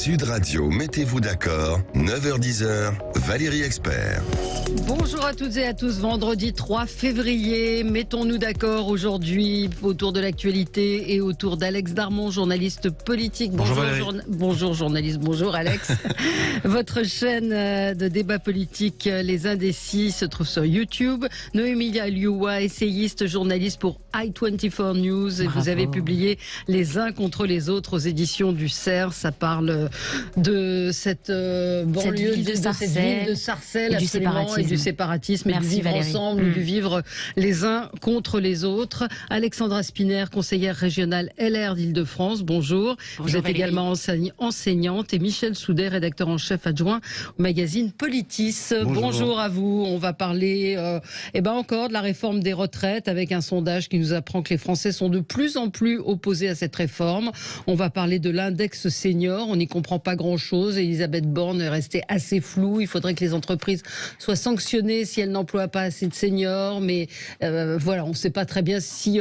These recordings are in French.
Sud Radio, mettez-vous d'accord, 9h-10h, Valérie Expert. Bonjour à toutes et à tous, vendredi 3 février, mettons-nous d'accord aujourd'hui autour de l'actualité et autour d'Alex Darmon, journaliste politique. Bonjour journaliste, bonjour Alex. Votre chaîne de débat politique Les Indécis se trouve sur YouTube. Noémie Alioua, essayiste, journaliste pour i24 News. Et vous avez publié Les uns contre les autres aux éditions du Cerf. Ça parle de cette banlieue, de cette ville de Sarcelles, et du séparatisme. Merci, et du vivre Valérie. ensemble, du vivre les uns contre les autres. Alexandra Spiner, conseillère régionale LR d'Île-de-France, bonjour. Vous êtes Valérie. également enseignante, et Michel Soudet, rédacteur en chef adjoint au magazine Politis. Bonjour à vous. On va parler encore de la réforme des retraites, avec un sondage qui nous apprend que les Français sont de plus en plus opposés à cette réforme. On va parler de l'index senior. On n'y comprend pas grand-chose. Elisabeth Borne est restée assez floue. Il faudrait que les entreprises soient sanctionnées si elles n'emploient pas assez de seniors. Mais voilà, on ne sait pas très bien si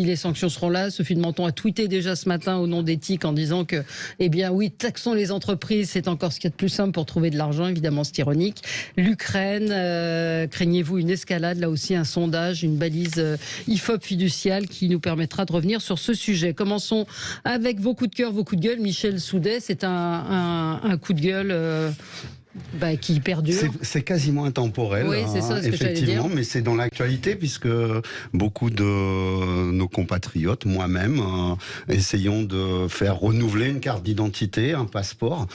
les sanctions seront là. Sophie de Menton a tweeté déjà ce matin au nom d'Éthique en disant que, eh bien oui, taxons les entreprises, c'est encore ce qu'il y a de plus simple pour trouver de l'argent. Évidemment, c'est ironique. L'Ukraine, craignez-vous une escalade? Là aussi, un sondage, une balise IFOP fiduciale qui nous permettra de revenir sur ce sujet. Commençons avec vos coups de cœur, vos coups de gueule. Michel Soudet, c'est un coup de gueule qui perdure. C'est quasiment intemporel, oui, c'est ça, ce effectivement, que mais c'est dans l'actualité puisque beaucoup de nos compatriotes, moi-même, essayons de faire renouveler une carte d'identité, un passeport,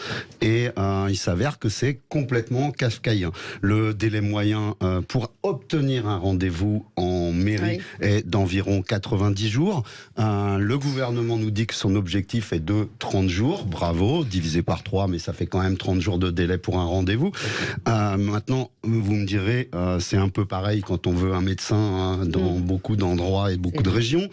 et il s'avère que c'est complètement kafkaïen. Le délai moyen pour obtenir un rendez-vous en mairie est d'environ 90 jours. Le gouvernement nous dit que son objectif est de 30 jours. Bravo, divisé par 3, mais ça fait quand même 30 jours de délai pour un rendez-vous. Maintenant, vous me direz, c'est un peu pareil quand on veut un médecin dans beaucoup d'endroits et beaucoup de régions.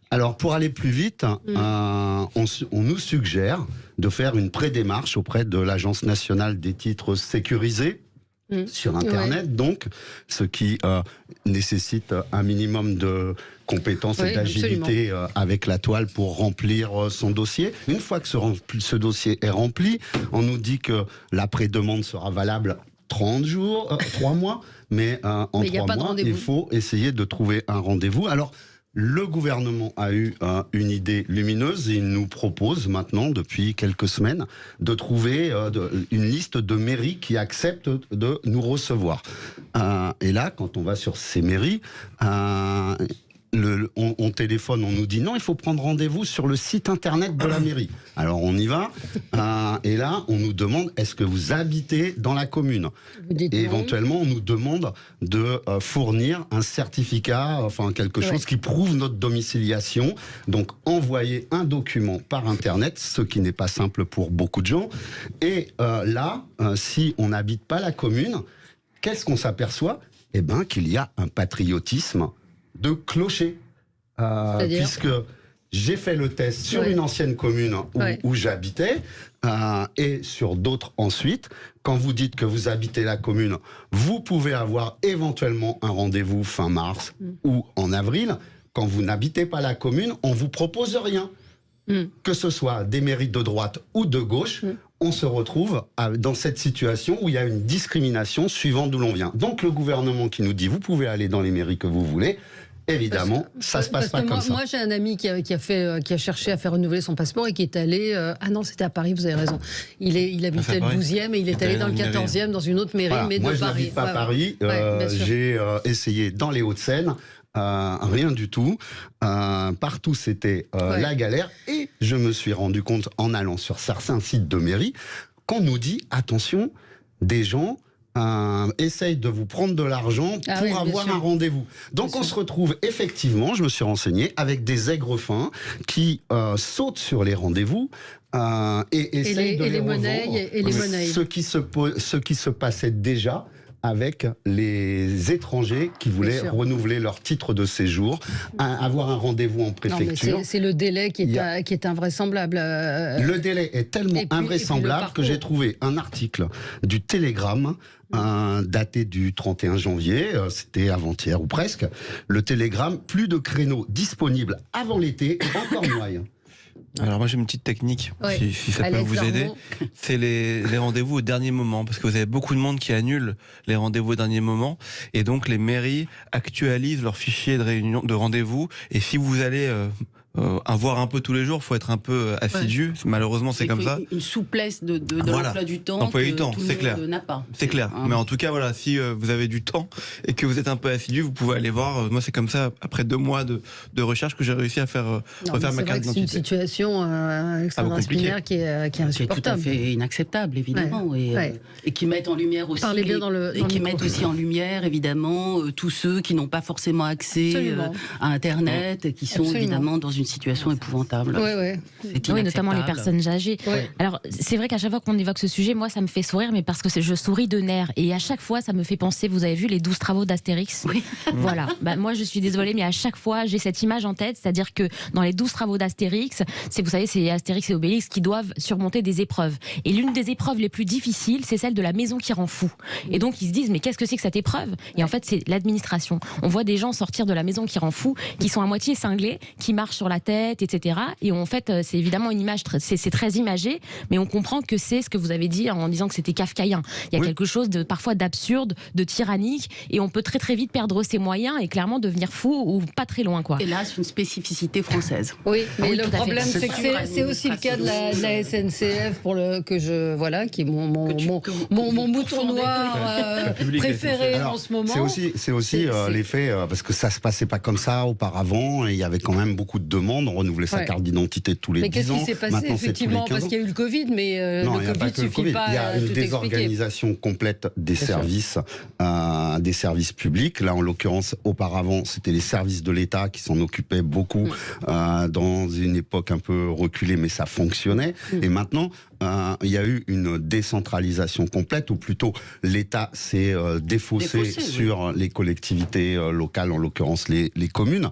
Alors, pour aller plus vite, on nous suggère de faire une pré-démarche auprès de l'Agence nationale des titres sécurisés sur Internet, donc, ce qui nécessite un minimum de compétences et d'agilité avec la toile pour remplir son dossier. Une fois que ce dossier est rempli, on nous dit que la pré-demande sera valable 30 jours, 3 mois, mais en 3 mois, il faut essayer de trouver un rendez-vous. Alors, le gouvernement a eu une idée lumineuse et il nous propose maintenant, depuis quelques semaines, de trouver une liste de mairies qui acceptent de nous recevoir. Et là, quand on va sur ces mairies, on téléphone, on nous dit non, il faut prendre rendez-vous sur le site internet de la mairie. Alors on y va, et là on nous demande est-ce que vous habitez dans la commune? Et éventuellement on nous demande de fournir un certificat, enfin quelque chose qui prouve notre domiciliation. Donc envoyer un document par internet, ce qui n'est pas simple pour beaucoup de gens. Et là, si on n'habite pas la commune, qu'est-ce qu'on s'aperçoit? Eh bien qu'il y a un patriotisme de clocher, puisque j'ai fait le test sur une ancienne commune où j'habitais, et sur d'autres ensuite. Quand vous dites que vous habitez la commune, vous pouvez avoir éventuellement un rendez-vous fin mars ou en avril. Quand vous n'habitez pas la commune, on vous propose rien. Que ce soit des mairies de droite ou de gauche, on se retrouve dans cette situation où il y a une discrimination suivant d'où l'on vient. Donc le gouvernement qui nous dit vous pouvez aller dans les mairies que vous voulez, évidemment, ça se passe pas comme ça. Moi, j'ai un ami qui a cherché à faire renouveler son passeport et qui est allé... ah non, c'était à Paris, vous avez raison. Il habitait le 12e et il est allé dans le 14e, dans une autre mairie, mais moi, de je Paris. n'habite pas Paris. J'ai essayé dans les Hauts-de-Seine. Rien du tout. Partout, c'était la galère. Et je me suis rendu compte, en allant sur certains sites de mairie, qu'on nous dit, attention, des gens essayent de vous prendre de l'argent pour avoir un rendez-vous. Donc on se retrouve effectivement, je me suis renseigné, avec des aigrefins qui sautent sur les rendez-vous et essayent de les revendre. Ce qui se passait déjà avec les étrangers qui voulaient renouveler leur titre de séjour, avoir un rendez-vous en préfecture. C'est le délai qui est invraisemblable. Le délai est tellement invraisemblable que j'ai trouvé un article du Télégramme daté du 31 janvier, c'était avant-hier ou presque. Le Télégramme, plus de créneaux disponibles avant l'été, encore moyen. Alors moi j'ai une petite technique, si ça peut vous aider. C'est les rendez-vous au dernier moment, parce que vous avez beaucoup de monde qui annule les rendez-vous au dernier moment, et donc les mairies actualisent leur fichier de réunion, de rendez-vous, et si vous allez voir un peu tous les jours, faut être un peu assidu. Malheureusement, c'est comme ça. Une souplesse de l'emploi du temps. L'emploi du temps, c'est clair. N'a pas. C'est clair. Mais en tout cas, voilà, si vous avez du temps et que vous êtes un peu assidu, vous pouvez aller voir. Moi, c'est comme ça, après 2 mois de recherche, que j'ai réussi à refaire ma carte d'identité. C'est une situation, Alexandra Spinner, qui est insupportable. C'est tout à fait inacceptable, évidemment. Et qui mettent en lumière aussi. Mettent aussi en lumière, évidemment, tous ceux qui n'ont pas forcément accès à Internet, et qui sont évidemment dans une situation épouvantable. Oui, notamment les personnes âgées. Alors, c'est vrai qu'à chaque fois qu'on évoque ce sujet, moi, ça me fait sourire, mais parce que je souris de nerfs. Et à chaque fois, ça me fait penser, vous avez vu les 12 travaux d'Astérix ? Oui. Voilà. Moi, je suis désolée, mais à chaque fois, j'ai cette image en tête, c'est-à-dire que dans les 12 travaux d'Astérix, vous savez, c'est Astérix et Obélix qui doivent surmonter des épreuves. Et l'une des épreuves les plus difficiles, c'est celle de la maison qui rend fou. Et donc, ils se disent, mais qu'est-ce que c'est que cette épreuve ? Et en fait, c'est l'administration. On voit des gens sortir de la maison qui rend fou, qui sont à moitié cinglés, qui marchent sur la tête, etc. Et en fait, c'est évidemment une image, c'est très imagé, mais on comprend que c'est ce que vous avez dit en disant que c'était kafkaïen. Il y a quelque chose de parfois d'absurde, de tyrannique, et on peut très très vite perdre ses moyens et clairement devenir fou ou pas très loin, quoi. Et là, c'est une spécificité française. Oui, mais le problème, c'est que c'est aussi le cas de la SNCF qui est mon mouton noir préféré en ce moment. C'est aussi l'effet, parce que ça se passait pas comme ça auparavant, et il y avait quand même beaucoup de demandes. On renouvelait sa carte d'identité tous les 10 ans. Mais qu'est-ce qui s'est passé, effectivement, parce qu'il y a eu le Covid, mais non, le Covid ne suffit pas à tout expliquer. Il y a une désorganisation complète des services publics. Là, en l'occurrence, auparavant, c'était les services de l'État qui s'en occupaient beaucoup dans une époque un peu reculée, mais ça fonctionnait. Et maintenant, il y a eu une décentralisation complète, ou plutôt l'État s'est défaussé sur les collectivités locales, en l'occurrence les communes.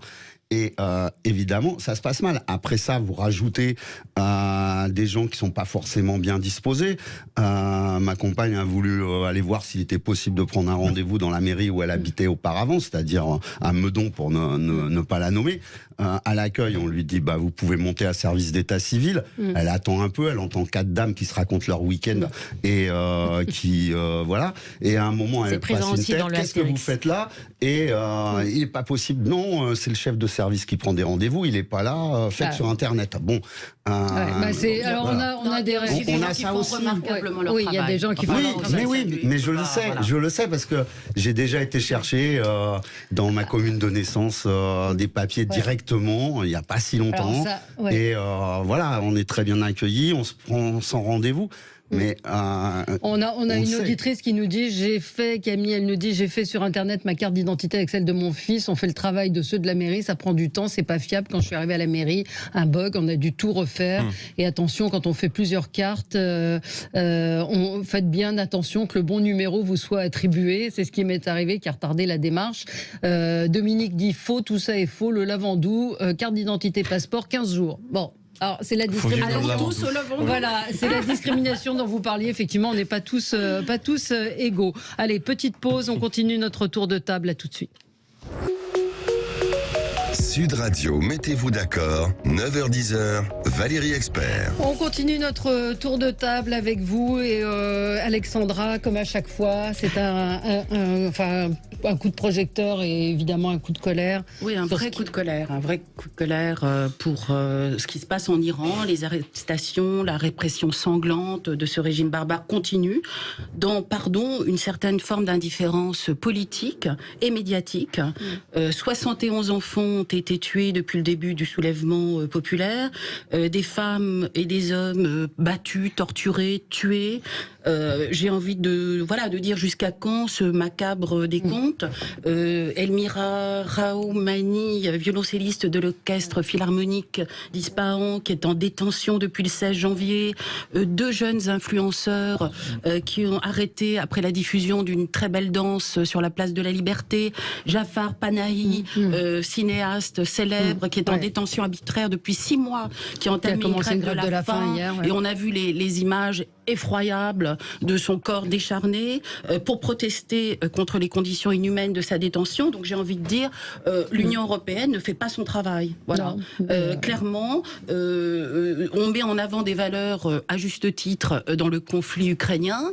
Et évidemment, ça se passe mal. Après ça, vous rajoutez des gens qui sont pas forcément bien disposés. Ma compagne a voulu aller voir s'il était possible de prendre un rendez-vous dans la mairie où elle habitait auparavant, c'est-à-dire à Meudon, pour ne pas la nommer. À l'accueil, on lui dit vous pouvez monter à service d'état civil. Elle attend un peu, elle entend 4 dames qui se racontent leur week-end et qui voilà. Et à un moment, elle passe une tête. Qu'est-ce que vous faites là ? Et il est pas possible. Non, c'est le chef de service qui prend des rendez-vous. Il n'est pas là. Faites sur Internet. Bon. Alors on a des on a ça aussi. Oui, il y a des gens qui font. Mais je le sais. Je le sais parce que j'ai déjà été chercher dans ma commune de naissance des papiers directement. Il n'y a pas si longtemps. Et voilà, on est très bien accueillis. On se prend sans rendez-vous. Mais on a une auditrice qui nous dit Camille, elle nous dit j'ai fait sur Internet ma carte d'identité avec celle de mon fils, on fait le travail de ceux de la mairie, ça prend du temps, c'est pas fiable. Quand je suis arrivée à la mairie, un bug, on a dû tout refaire. Et attention, quand on fait plusieurs cartes, faites bien attention que le bon numéro vous soit attribué. C'est ce qui m'est arrivé, qui a retardé la démarche. Dominique dit faux, tout ça est faux, le Lavandou, carte d'identité, passeport, 15 jours. Bon. Alors, c'est la discrimination. Voilà, c'est la discrimination dont vous parliez. Effectivement, on n'est pas tous égaux. Allez, petite pause, on continue notre tour de table. À tout de suite. Sud Radio, mettez-vous d'accord, 9h-10h, Valérie Expert. On continue notre tour de table avec vous et Alexandra, comme à chaque fois. C'est un coup de projecteur et évidemment un coup de colère. Oui, un vrai coup de colère pour ce qui se passe en Iran, les arrestations, la répression sanglante de ce régime barbare continue, dans, une certaine forme d'indifférence politique et médiatique. 71 enfants ont été tués depuis le début du soulèvement populaire, des femmes et des hommes battus, torturés, tués. J'ai envie de dire jusqu'à quand ce macabre décompte. Elmira Raoumani, violoncelliste de l'orchestre philharmonique d'Ispahan, qui est en détention depuis le 16 janvier. 2 jeunes influenceurs qui ont arrêté après la diffusion d'une très belle danse sur la place de la Liberté. Jafar Panahi, cinéaste journaliste célèbre qui est en détention arbitraire depuis 6 mois, qui a entamé une grève de la faim hier, et on a vu les images effroyables de son corps décharné pour protester contre les conditions inhumaines de sa détention. Donc j'ai envie de dire, l'Union européenne ne fait pas son travail. Voilà. Clairement, on met en avant des valeurs à juste titre dans le conflit ukrainien.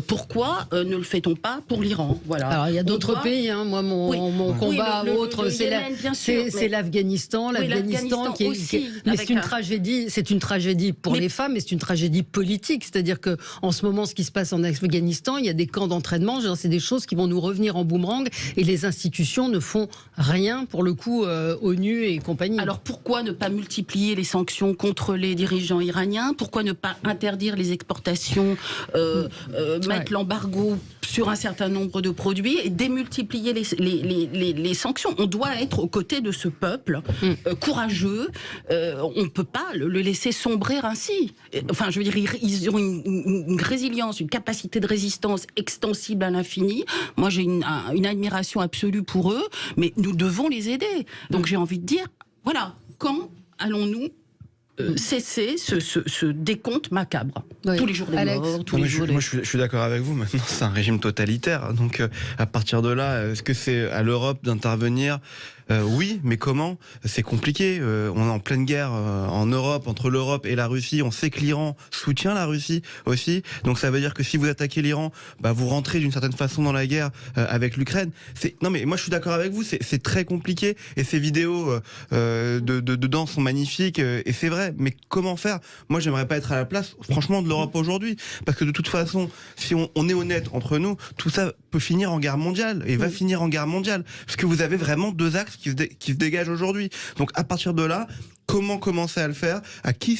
Pourquoi ne le fait-on pas pour l'Iran? Voilà. Alors il y a d'autres pays. Moi, mon combat autre, c'est l'Afghanistan. L'Afghanistan qui est, mais c'est une tragédie. C'est une tragédie pour les femmes, mais c'est une tragédie politique. C'est-à-dire que en ce moment, ce qui se passe en Afghanistan, il y a des camps d'entraînement. C'est des choses qui vont nous revenir en boomerang, et les institutions ne font rien pour le coup, ONU et compagnie. Alors pourquoi ne pas multiplier les sanctions contre les dirigeants iraniens? Pourquoi ne pas interdire les exportations, mettre l'embargo sur un certain nombre de produits et démultiplier les sanctions? On doit être aux côtés de ce peuple courageux. On ne peut pas le laisser sombrer ainsi. Enfin, je veux dire, ils ont une résilience, une capacité de résistance extensible à l'infini. Moi, j'ai une admiration absolue pour eux, mais nous devons les aider. Donc j'ai envie de dire, voilà, quand allons-nous cesser ce décompte macabre? Tous les jours des morts, tous les jours. Moi, je suis d'accord avec vous. Maintenant, c'est un régime totalitaire. Donc, à partir de là, est-ce que c'est à l'Europe d'intervenir? Oui, mais comment? C'est compliqué. On est en pleine guerre en Europe, entre l'Europe et la Russie. On sait que l'Iran soutient la Russie aussi. Donc ça veut dire que si vous attaquez l'Iran, vous rentrez d'une certaine façon dans la guerre avec l'Ukraine. Non, mais moi je suis d'accord avec vous. C'est très compliqué. Et ces vidéos dedans sont magnifiques. Et c'est vrai. Mais comment faire? Moi, j'aimerais pas être à la place, franchement, de l'Europe aujourd'hui, parce que de toute façon, si on est honnête entre nous, tout ça peut finir en guerre mondiale et va finir en guerre mondiale, parce que vous avez vraiment deux axes qui se dégagent aujourd'hui. Donc à partir de là, comment commencer à le faire? À qui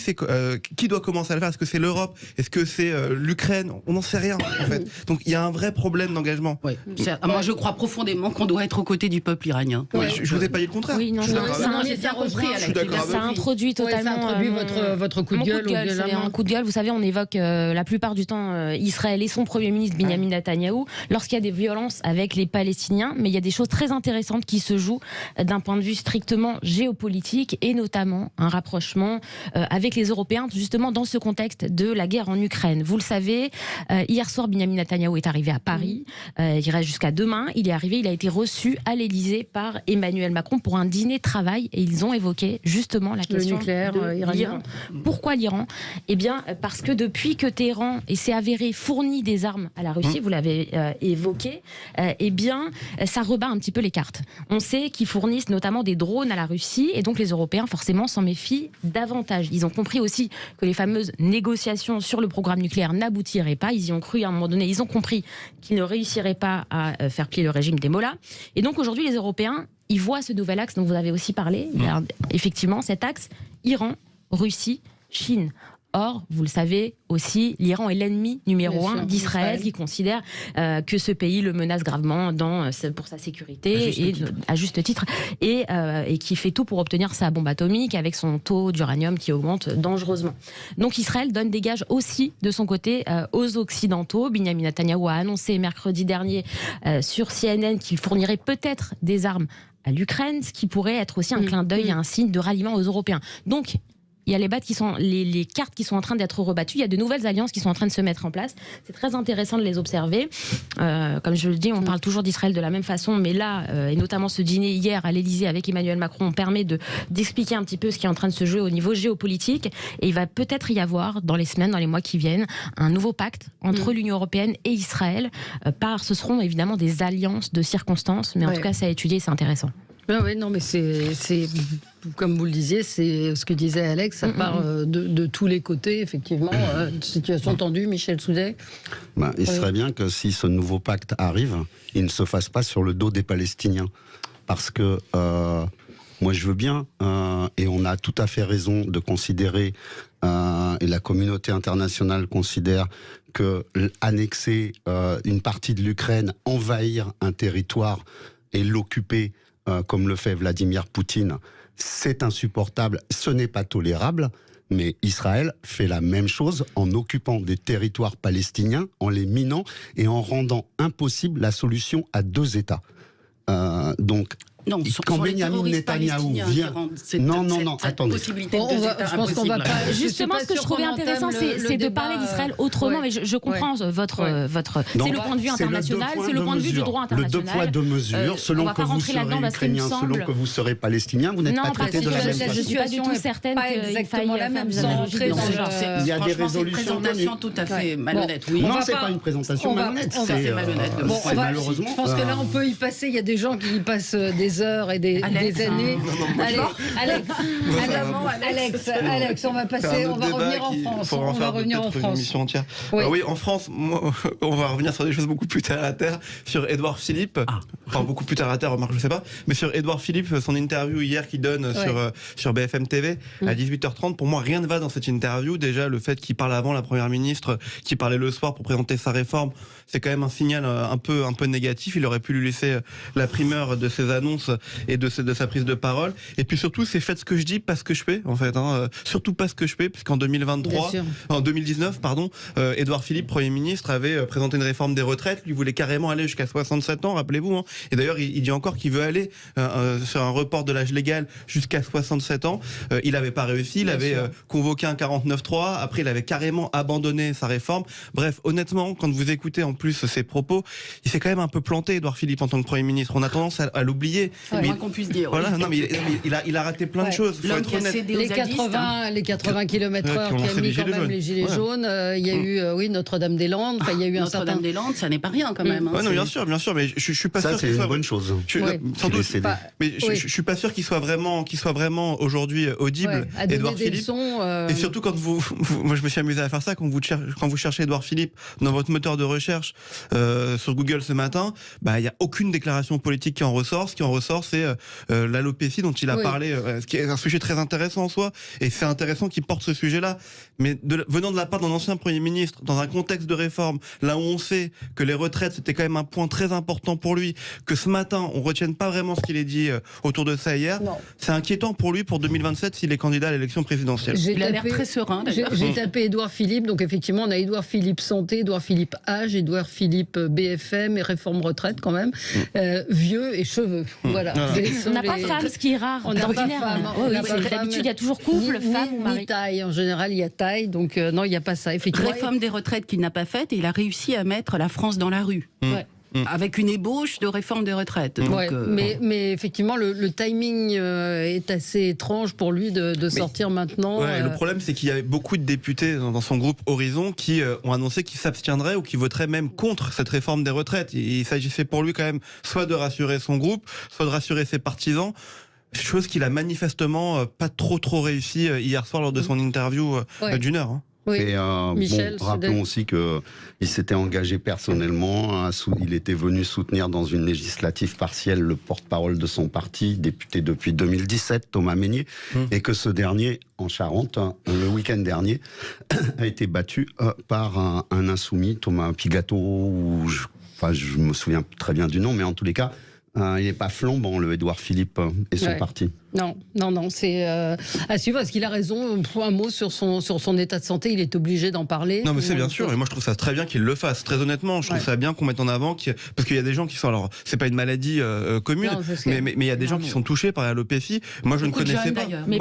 doit commencer à le faire? Est-ce que c'est l'Europe? Est-ce que c'est l'Ukraine? On n'en sait rien en fait. Donc il y a un vrai problème d'engagement. Oui. Moi je crois profondément qu'on doit être aux côtés du peuple iranien. Oui, je vous ai pas dit le contraire. Oui, non, ça introduit totalement votre coup de gueule. C'est un coup de gueule. Vous savez, on évoque la plupart du temps Israël et son Premier ministre Benjamin Netanyahou lorsqu'il y a des violences avec les Palestiniens, mais il y a des choses très intéressantes qui se jouent d'un point de vue strictement géopolitique, et notamment un rapprochement avec les Européens, justement dans ce contexte de la guerre en Ukraine. Vous le savez, hier soir, Benjamin Netanyahou est arrivé à Paris. Il reste jusqu'à demain. Il est arrivé, il a été reçu à l'Élysée par Emmanuel Macron pour un dîner de travail, et ils ont évoqué justement la question de l'Iran. Pourquoi l'Iran? Eh bien, parce que depuis que Téhéran, et c'est avéré, fournit des armes à la Russie, vous l'avez évoqué, eh bien, ça rebat un petit peu les cartes. On sait qu'ils fournissent notamment des drones à la Russie, et donc les Européens, forcément, s'en méfient davantage. Ils ont compris aussi que les fameuses négociations sur le programme nucléaire n'aboutiraient pas. Ils y ont cru à un moment donné. Ils ont compris qu'ils ne réussiraient pas à faire plier le régime des Mollahs. Et donc aujourd'hui, les Européens, ils voient ce nouvel axe dont vous avez aussi parlé. Il y a effectivement cet axe Iran, Russie, Chine. Or, vous le savez aussi, l'Iran est l'ennemi numéro 1 d'Israël, qui considère que ce pays le menace gravement pour sa sécurité, à juste titre, et qui fait tout pour obtenir sa bombe atomique avec son taux d'uranium qui augmente dangereusement. Donc Israël donne des gages aussi de son côté aux Occidentaux. Benjamin Netanyahou a annoncé mercredi dernier sur CNN qu'il fournirait peut-être des armes à l'Ukraine, ce qui pourrait être aussi un clin d'œil et un signe de ralliement aux Européens. Donc, il y a les cartes qui sont en train d'être rebattues. Il y a de nouvelles alliances qui sont en train de se mettre en place. C'est très intéressant de les observer. Comme je le dis, on parle toujours d'Israël de la même façon, mais là, et notamment ce dîner hier à l'Élysée avec Emmanuel Macron, permet d'expliquer un petit peu ce qui est en train de se jouer au niveau géopolitique. Et il va peut-être y avoir, dans les semaines, dans les mois qui viennent, un nouveau pacte entre l'Union européenne et Israël. Ce seront évidemment des alliances de circonstances, mais en tout cas, ça à étudier, c'est intéressant. Oui, non, mais c'est comme vous le disiez, c'est ce que disait Alex, ça part de tous les côtés, effectivement. Situation tendue, Michel Soudet. Il serait bien que si ce nouveau pacte arrive, il ne se fasse pas sur le dos des Palestiniens. Parce que moi je veux bien, et on a tout à fait raison de considérer, et la communauté internationale considère que annexer une partie de l'Ukraine, envahir un territoire et l'occuper, comme le fait Vladimir Poutine, c'est insupportable, ce n'est pas tolérable, mais Israël fait la même chose en occupant des territoires palestiniens, en les minant et en rendant impossible la solution à 2 États. Donc, Non, quand Benjamin Netanyahou vient... Non, attendez. Je pense qu'on va pas... Justement, ce que je trouvais intéressant, c'est de parler d'Israël autrement, mais je comprends votre... C'est le point de vue international, c'est le point de vue du droit international. Le deux poids, deux mesures, selon que vous serez ukrainien, selon que vous serez palestinien, vous n'êtes pas traité de la même façon. Je suis pas du tout certaine qu'il faille la même Il y a des résolutions. C'est une présentation tout à fait malhonnête. Non, c'est pas une présentation malhonnête. C'est malhonnête. Je pense que là, on peut y passer. Il y a des gens qui y passent des heures et des années. Allez, Alex, on va passer. On va revenir en France. On va revenir en France. Oui, en France, on va revenir sur des choses beaucoup plus terre à terre. Sur Édouard Philippe, enfin beaucoup plus terre à terre, remarque, je sais pas, mais sur Édouard Philippe, son interview hier qu'il donne sur BFM TV à 18h30, pour moi rien ne va dans cette interview. Déjà le fait qu'il parle avant la première ministre, qu'il parlait le soir pour présenter sa réforme, c'est quand même un signal un peu négatif. Il aurait pu lui laisser la primeur de ses annonces et de sa prise de parole. Et puis surtout, c'est faites ce que je dis, pas ce que je fais en fait. Surtout pas ce que je fais, puisqu'en 2019, Édouard Philippe, Premier ministre, avait présenté une réforme des retraites. Lui voulait carrément aller jusqu'à 67 ans, rappelez-vous. Et d'ailleurs, il dit encore qu'il veut aller sur un report de l'âge légal jusqu'à 67 ans. Il n'avait pas réussi. Il avait convoqué un 49.3. Après, il avait carrément abandonné sa réforme. Bref, honnêtement, quand vous écoutez en plus ses propos, il s'est quand même un peu planté, Édouard Philippe, en tant que Premier ministre. On a tendance à l'oublier. C'est le moins qu'on puisse dire. Voilà, non, mais il a raté plein de choses. L'homme qui a cédé aux zadistes, les 80 km/h qui a mis quand même les gilets jaunes. Il y a eu Notre-Dame-des-Landes. Il y a eu un certain... Notre-Dame-des-Landes, ça n'est pas rien quand même. Non, bien sûr, mais je suis pas sûr. Ça, c'est une bonne chose. Sans doute. Mais je suis pas sûr qu'il soit vraiment aujourd'hui audible, Édouard Philippe. Et surtout quand moi je me suis amusé à faire ça quand vous cherchez Édouard Philippe dans votre moteur de recherche sur Google ce matin, il y a aucune déclaration politique qui en ressort. Ce qui en ressort, c'est l'alopécie dont il a parlé, ce qui est un sujet très intéressant en soi, et c'est intéressant qu'il porte ce sujet-là. Mais venant de la part d'un ancien Premier ministre, dans un contexte de réforme, là où on sait que les retraites c'était quand même un point très important pour lui, que ce matin on retienne pas vraiment ce qu'il a dit autour de ça hier, c'est inquiétant pour lui pour 2027 s'il est candidat à l'élection présidentielle. Il a l'air très serein d'ailleurs. J'ai tapé Édouard Philippe, donc effectivement on a Édouard Philippe santé, Édouard Philippe âge, Édouard Philippe BFM et réforme retraite quand même, vieux et cheveux. Voilà. On n'a pas de femme, ce qui est rare. D'habitude il y a toujours couple, femme ou mari. Ni taille, en général il y a taille, donc non il n'y a pas ça. Effectivement. Réforme des retraites qu'il n'a pas faite et il a réussi à mettre la France dans la rue. Avec une ébauche de réforme des retraites. Donc, mais effectivement, le timing est assez étrange pour lui de sortir maintenant. Le problème, c'est qu'il y avait beaucoup de députés dans son groupe Horizon qui ont annoncé qu'ils s'abstiendraient ou qui voteraient même contre cette réforme des retraites. Il s'agissait pour lui quand même soit de rassurer son groupe, soit de rassurer ses partisans. Chose qu'il a manifestement pas trop réussi hier soir lors de son interview d'une heure. Oui. Et Michel, rappelons aussi qu'il s'était engagé personnellement, il était venu soutenir dans une législative partielle le porte-parole de son parti, député depuis 2017, Thomas Mesnier, et que ce dernier, en Charente, le week-end dernier, a été battu par un insoumis, Thomas Pigato, je me souviens très bien du nom, mais en tous les cas, il n'est pas flambant, le Édouard Philippe et son parti. Non, c'est à suivre. Est-ce qu'il a raison? Un mot sur son état de santé, il est obligé d'en parler. Non, mais c'est bien sûr, et moi je trouve ça très bien qu'il le fasse. Très honnêtement, je trouve ça bien qu'on mette en avant, parce qu'il y a des gens qui sont, alors c'est pas une maladie commune, mais il y a des gens qui sont touchés par l'alopécie. Moi je ne connaissais pas. Mais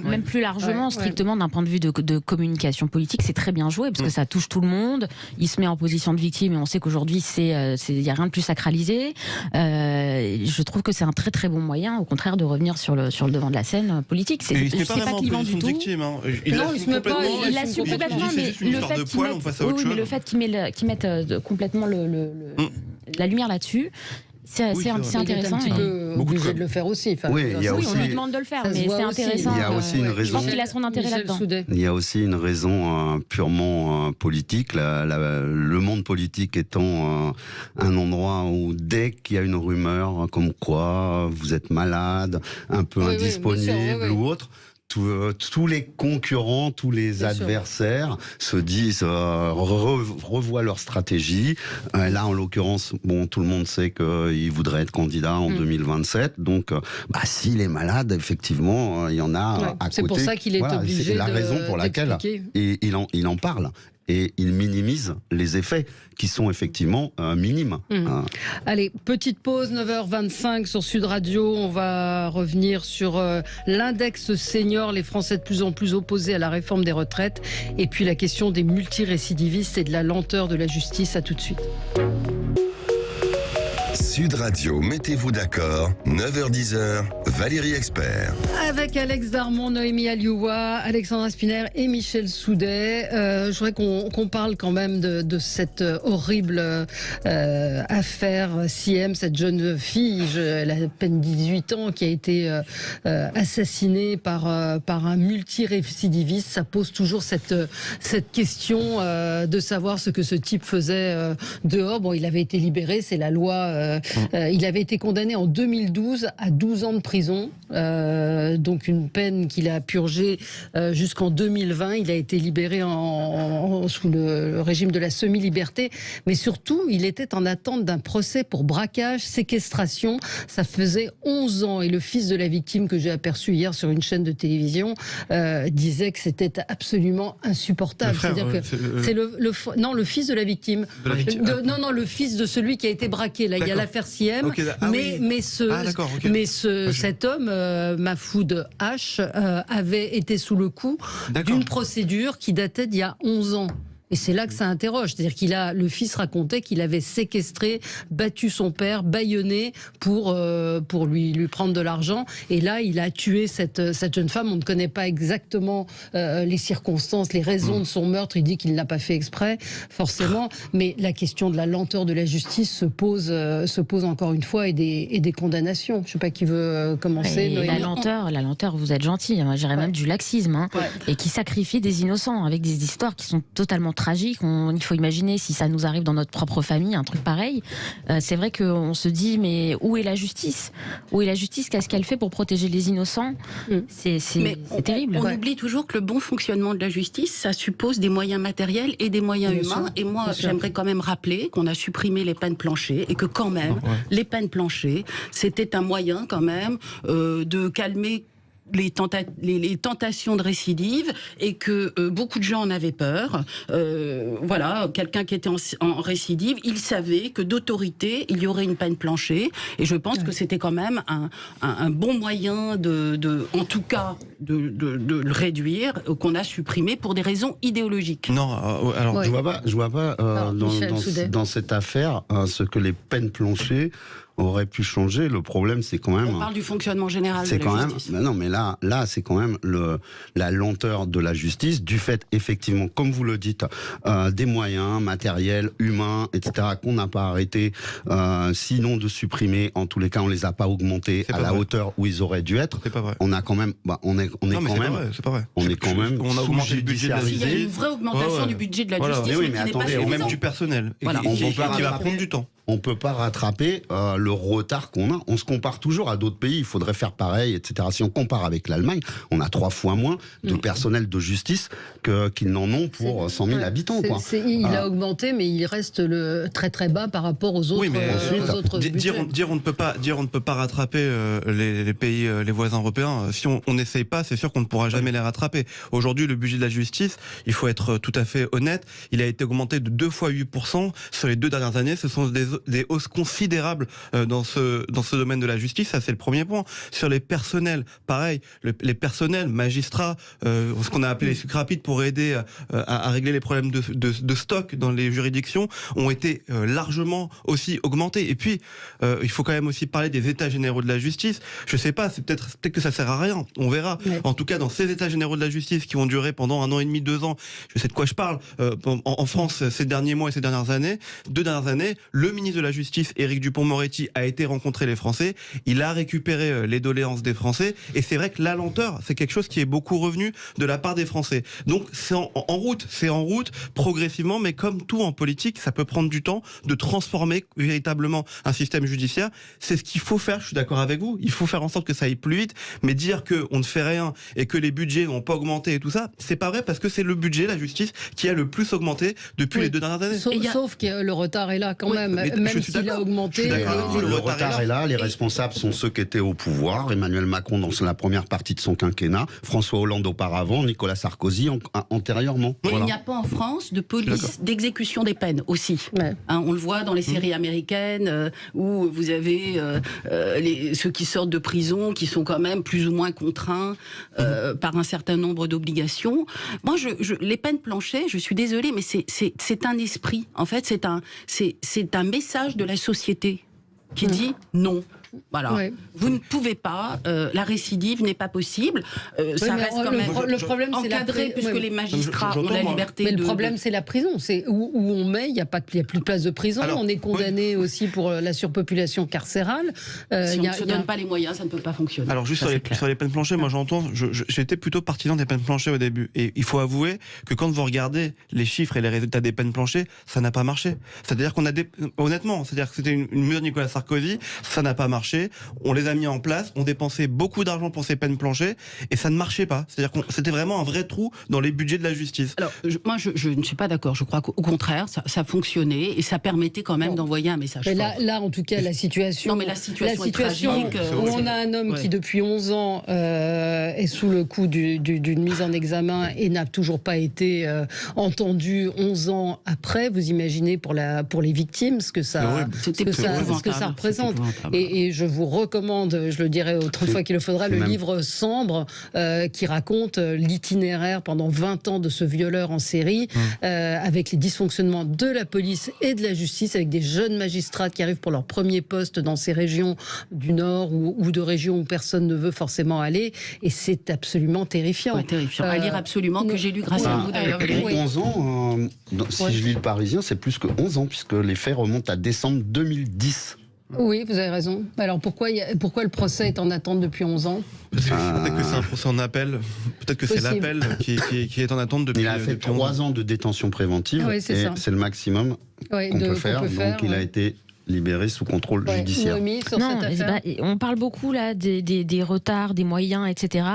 même plus largement, strictement d'un point de vue de communication politique, c'est très bien joué, parce que ça touche tout le monde. Il se met en position de victime, et on sait qu'aujourd'hui il y a rien de plus sacralisé. Je trouve que c'est un très très bon moyen, au contraire, de revenir sur le devant de la scène politique. Je ne sais pas qu'il vend du tout. Il l'assume complètement, mais le fait qu'il mette complètement la lumière là-dessus, c'est intéressant. Il est un petit peu obligé de le faire aussi. On lui demande de le faire, mais c'est intéressant. Il y a aussi une raison. Je pense qu'il a son intérêt là-dedans. Il y a aussi une raison purement politique. Le monde politique étant un endroit où dès qu'il y a une rumeur comme quoi vous êtes malade, un peu indisponible ou autre, tous les concurrents, tous les adversaires se disent, revoient leur stratégie. Là, en l'occurrence, tout le monde sait qu'il voudrait être candidat en 2027. Donc, s'il est malade, effectivement, il y en a à côté. C'est pour ça qu'il est obligé c'est la raison pour laquelle il en parle. et il minimise les effets qui sont effectivement minimes. Allez, petite pause, 9h25 sur Sud Radio. On va revenir sur l'index senior, les Français de plus en plus opposés à la réforme des retraites, et puis la question des multirécidivistes et de la lenteur de la justice. À tout de suite. Sud Radio, mettez-vous d'accord, 9h-10h, Valérie Expert. Avec Alex Darmon, Noémie Alioua, Alexandra Spinner et Michel Soudet. Je voudrais qu'on parle quand même de cette horrible affaire Siem, cette jeune fille, elle a à peine 18 ans, qui a été assassinée par un multirécidiviste. Ça pose toujours cette question de savoir ce que ce type faisait dehors. Bon, il avait été libéré, c'est la loi. Il avait été condamné en 2012 à 12 ans de prison, donc une peine qu'il a purgée jusqu'en 2020. Il a été libéré sous le régime de la semi-liberté, mais surtout, il était en attente d'un procès pour braquage, séquestration. Ça faisait 11 ans, et le fils de la victime que j'ai aperçu hier sur une chaîne de télévision disait que c'était absolument insupportable. C'est le fils de la victime. Le fils de celui qui a été braqué. Là, il y a l'affaire Siem, cet homme, Mahfoud H, avait été sous le coup d'une procédure qui datait d'il y a 11 ans. Et c'est là que ça interroge. C'est-à-dire le fils racontait qu'il avait séquestré, battu son père, bâillonné pour lui prendre de l'argent. Et là, il a tué cette jeune femme. On ne connaît pas exactement les circonstances, les raisons de son meurtre. Il dit qu'il ne l'a pas fait exprès, forcément. Mais la question de la lenteur de la justice se pose encore une fois, et des condamnations. Je ne sais pas qui veut commencer. La lenteur, vous êtes gentil. Moi, j'irais même du laxisme. Et qui sacrifie des innocents avec des histoires qui sont totalement tragique. Il faut imaginer si ça nous arrive dans notre propre famille, un truc pareil. C'est vrai qu'on se dit, mais où est la justice ? Où est la justice ? Qu'est-ce qu'elle fait pour protéger les innocents ? C'est terrible. On oublie toujours que le bon fonctionnement de la justice, ça suppose des moyens matériels et des moyens humains. Et moi, j'aimerais quand même rappeler qu'on a supprimé les peines planchées, et que quand même, les peines planchées, c'était un moyen quand même de calmer les tentations de récidive, et que beaucoup de gens en avaient peur. Quelqu'un qui était en récidive, il savait que d'autorité, il y aurait une peine planchée, et je pense que c'était quand même un bon moyen en tout cas, de le réduire, qu'on a supprimé pour des raisons idéologiques. Non, alors je vois pas dans cette affaire ce que les peines planchées aurait pu changer. Le problème, c'est quand même... On parle du fonctionnement général de la justice. Non, mais là, c'est quand même la lenteur de la justice, du fait, effectivement, comme vous le dites, des moyens matériels, humains, etc., qu'on n'a pas arrêté, sinon de supprimer. En tous les cas, on les a pas augmentés à la hauteur où ils auraient dû être. C'est pas vrai. On a quand même... on est quand même on a augmenté le budget de la justice. Il y a une vraie augmentation du budget de la justice, mais attendez, et même du personnel, qui va prendre du temps. On ne peut pas rattraper le retard qu'on a. On se compare toujours à d'autres pays. Il faudrait faire pareil, etc. Si on compare avec l'Allemagne, on a 3 fois moins de personnel de justice qu'ils n'en ont pour 100 000 habitants. Il a augmenté, mais il reste très très bas par rapport aux autres. Oui, mais dire on ne peut pas rattraper les pays, les voisins européens. Si on n'essaye pas, c'est sûr qu'on ne pourra jamais les rattraper. Aujourd'hui, le budget de la justice, il faut être tout à fait honnête, il a été augmenté de 2 fois 8% sur les 2 dernières années. Ce sont des hausses considérables dans ce domaine de la justice. Ça, c'est le premier point. Sur les personnels, pareil, les personnels, magistrats, ce qu'on a appelé les sucres rapides pour aider à régler les problèmes de stock dans les juridictions, ont été largement aussi augmentés. Et puis, il faut quand même aussi parler des états généraux de la justice. Je sais pas, peut-être que ça sert à rien. On verra. Ouais. En tout cas, dans ces états généraux de la justice qui vont durer pendant 1 an et demi, 2 ans, je sais de quoi je parle. En France, ces derniers mois et ces dernières années, 2 dernières années, le ministre de la Justice, Éric Dupond-Moretti, a été rencontrer les Français. Il a récupéré les doléances des Français. Et c'est vrai que la lenteur, c'est quelque chose qui est beaucoup revenu de la part des Français. Donc, c'est en route, progressivement, mais comme tout en politique, ça peut prendre du temps de transformer véritablement un système judiciaire. C'est ce qu'il faut faire, je suis d'accord avec vous. Il faut faire en sorte que ça aille plus vite, mais dire qu'on ne fait rien et que les budgets n'ont pas augmenté et tout ça, c'est pas vrai, parce que c'est le budget, la justice, qui a le plus augmenté depuis les 2 dernières années. Sauf que le retard est là quand même. même s'il a augmenté. Le retard est là, les responsables sont ceux qui étaient au pouvoir. Emmanuel Macron dans la première partie de son quinquennat, François Hollande auparavant, Nicolas Sarkozy antérieurement. Et il n'y a pas en France de police d'exécution des peines aussi. Ouais. On le voit dans les séries américaines où vous avez ceux qui sortent de prison qui sont quand même plus ou moins contraints par un certain nombre d'obligations. Moi, les peines planchées, je suis désolée, mais c'est un esprit. En fait, c'est un message de la société qui dit non. Voilà. Ouais. Vous ne pouvez pas, la récidive n'est pas possible. Ça reste quand même le problème, encadré puisque les magistrats ont la liberté. Mais le problème, c'est la prison. C'est où on met, il n'y a plus de place de prison. Alors, on est condamné aussi pour la surpopulation carcérale. Si on ne se donne pas les moyens, ça ne peut pas fonctionner. Alors juste sur les peines planchées, moi j'entends, j'étais plutôt partisan des peines planchées au début. Et il faut avouer que quand vous regardez les chiffres et les résultats des peines planchées, ça n'a pas marché. C'est-à-dire qu'on a honnêtement, c'est-à-dire que c'était une mesure de Nicolas Sarkozy, ça n'a pas marché. On les a mis en place, on dépensait beaucoup d'argent pour ces peines planchées et ça ne marchait pas. C'est-à-dire que c'était vraiment un vrai trou dans les budgets de la justice. Alors, moi, je ne suis pas d'accord. Je crois qu'au contraire, ça fonctionnait et ça permettait quand même d'envoyer un message fort. Là, en tout cas, la situation... Non, mais la situation est tragique. Où on a un homme qui, depuis 11 ans, est sous le coup d'une mise en examen et n'a toujours pas été entendu 11 ans après. Vous imaginez pour les victimes ce que ça représente. Et je vous recommande, je le dirai autre fois qu'il le faudra, le livre Sambre qui raconte l'itinéraire pendant 20 ans de ce violeur en série avec les dysfonctionnements de la police et de la justice, avec des jeunes magistrats qui arrivent pour leur premier poste dans ces régions du Nord ou de régions où personne ne veut forcément aller, et c'est absolument terrifiant. Ouais, terrifiant. À lire absolument, que j'ai lu grâce à vous d'ailleurs. 11 ans, si je lis le Parisien, c'est plus que 11 ans puisque les faits remontent à décembre 2010. Oui, vous avez raison. Alors pourquoi le procès est en attente depuis 11 ans ? Peut-être que c'est un procès en appel. Peut-être que c'est l'appel qui est en attente depuis. Il a fait 3 ans de détention préventive. Oui, c'est le maximum qu'on peut faire. Donc il a été libéré sous contrôle judiciaire. Non, on parle beaucoup là des retards, des moyens, etc.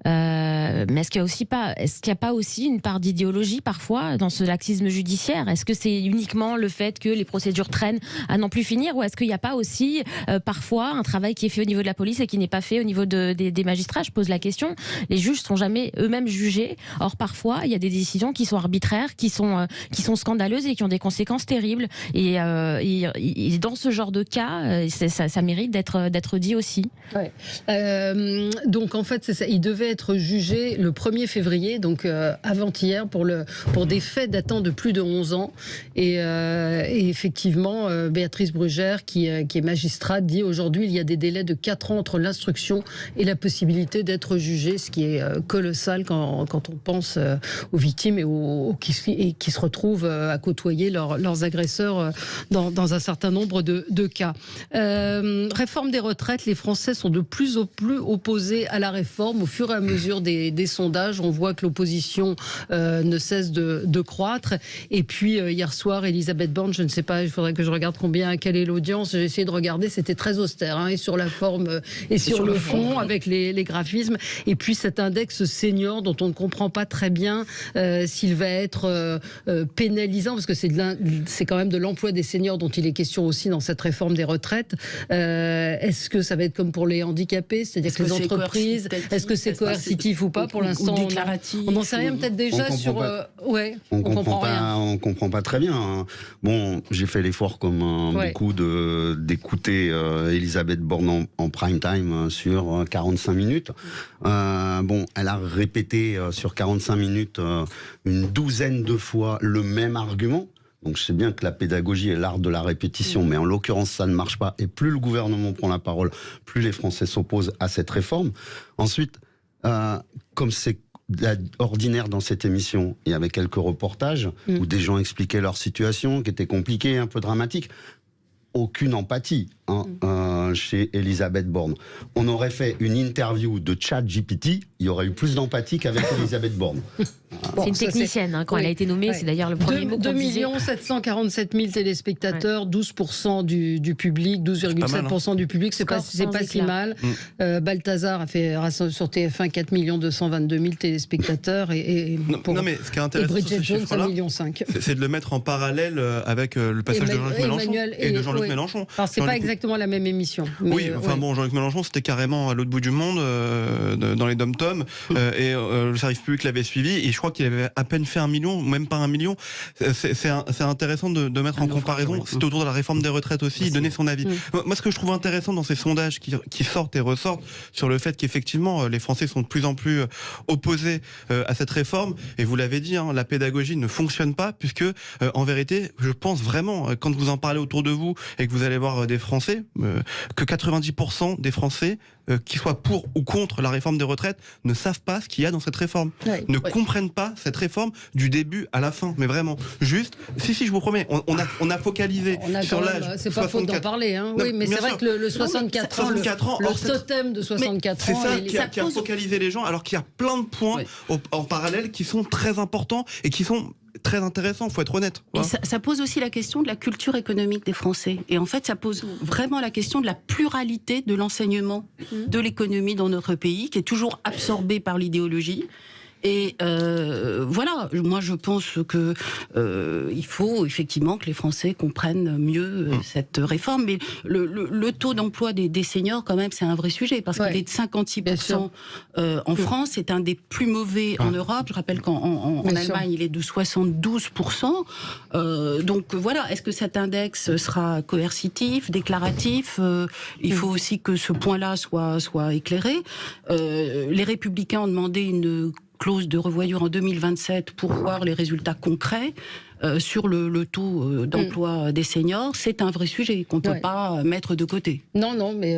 Mais est-ce qu'il n'y a pas aussi une part d'idéologie parfois dans ce laxisme judiciaire ? Est-ce que c'est uniquement le fait que les procédures traînent à n'en plus finir, ou est-ce qu'il n'y a pas aussi parfois un travail qui est fait au niveau de la police et qui n'est pas fait au niveau des magistrats ? Je pose la question. Les juges ne sont jamais eux-mêmes jugés. Or parfois il y a des décisions qui sont arbitraires, qui sont scandaleuses et qui ont des conséquences terribles. Et dans ce genre de cas, ça mérite d'être dit aussi. Ouais. Donc en fait, c'est ça. Il devait être jugé le 1er février, donc avant-hier, pour des faits datant de plus de 11 ans. Et effectivement, Béatrice Brugère, qui est magistrate, dit aujourd'hui il y a des délais de 4 ans entre l'instruction et la possibilité d'être jugé, ce qui est colossal quand on pense aux victimes et qui se retrouvent à côtoyer leurs agresseurs dans un certain nombre de cas. Réforme des retraites, les Français sont de plus en plus opposés à la réforme. Au fur et à mesure des sondages, on voit que l'opposition ne cesse de croître. Et puis hier soir, Elisabeth Borne, je ne sais pas, il faudrait que je regarde quelle est l'audience. J'ai essayé de regarder, c'était très austère, et sur la forme et sur le fond, avec les graphismes. Et puis cet index senior dont on ne comprend pas très bien s'il va être pénalisant, parce que c'est quand même de l'emploi des seniors dont il est question aussi dans cette réforme des retraites. Est-ce que ça va être comme pour les handicapés, c'est-à-dire que les entreprises, est-ce que c'est coercitif ou pas? Pour l'instant, on n'en sait rien, peut-être déjà sur... on comprend pas très bien. Hein. Bon, j'ai fait l'effort comme beaucoup d'écouter Elisabeth Borne en prime time sur 45 minutes. Elle a répété sur 45 minutes une douzaine de fois le même argument. Donc je sais bien que la pédagogie est l'art de la répétition, mais en l'occurrence ça ne marche pas. Et plus le gouvernement prend la parole, plus les Français s'opposent à cette réforme. Ensuite, comme c'est ordinaire dans cette émission, il y avait quelques reportages où des gens expliquaient leur situation, qui était compliquée, un peu dramatique. Aucune empathie. chez Elisabeth Borne. On aurait fait une interview de ChatGPT, il y aurait eu plus d'empathie qu'avec Elisabeth Borne. C'est une technicienne, quand elle a été nommée, c'est d'ailleurs le premier mot qu'on disait. 2 747 000 téléspectateurs, 12% du public, 12,7% du public, c'est pas si mal. Balthazar a fait sur TF1 4 222 000 téléspectateurs et mais ce qui est intéressant Bridget Jones, 1,5 million. C'est de le mettre en parallèle avec le passage de Jean-Luc Mélenchon et de Jean-Luc Mélenchon. Alors c'est pas exactement la même émission. Oui, Jean-Luc Mélenchon c'était carrément à l'autre bout du monde, dans les dom-toms, et le service public l'avait suivi, et je crois qu'il avait à peine fait 1 million, même pas 1 million. C'est intéressant de mettre en comparaison. C'était autour de la réforme des retraites aussi, il donnait son avis. Moi, ce que je trouve intéressant dans ces sondages qui sortent et ressortent sur le fait qu'effectivement les Français sont de plus en plus opposés à cette réforme, et vous l'avez dit, la pédagogie ne fonctionne pas, puisque en vérité, je pense vraiment, quand vous en parlez autour de vous et que vous allez voir des Français, que 90% des Français, qu'ils soient pour ou contre la réforme des retraites, ne savent pas ce qu'il y a dans cette réforme, ne comprennent pas cette réforme du début à la fin, mais vraiment, juste, si je vous promets, on a focalisé sur l'âge. C'est pas faute d'en parler, oui, mais c'est vrai que le 64 ans, le totem de 64 ans, c'est ça qui a focalisé les gens, alors qu'il y a plein de points en parallèle qui sont très importants et qui sont très intéressant, il faut être honnête. Et ça pose aussi la question de la culture économique des Français. Et en fait, ça pose vraiment la question de la pluralité de l'enseignement de l'économie dans notre pays, qui est toujours absorbé par l'idéologie. Et voilà, moi je pense que il faut effectivement que les Français comprennent mieux cette réforme. Mais le taux d'emploi des seniors, quand même, c'est un vrai sujet, parce qu'il est de 56% en France, c'est un des plus mauvais en Europe. Je rappelle qu'en Allemagne, il est de 72%. Donc voilà, est-ce que cet index sera coercitif, déclaratif? Il faut aussi que ce point-là soit éclairé. Les Républicains ont demandé une clause de revoyure en 2027 pour voir les résultats concrets sur le taux d'emploi des seniors. C'est un vrai sujet qu'on ne peut pas mettre de côté. Non, mais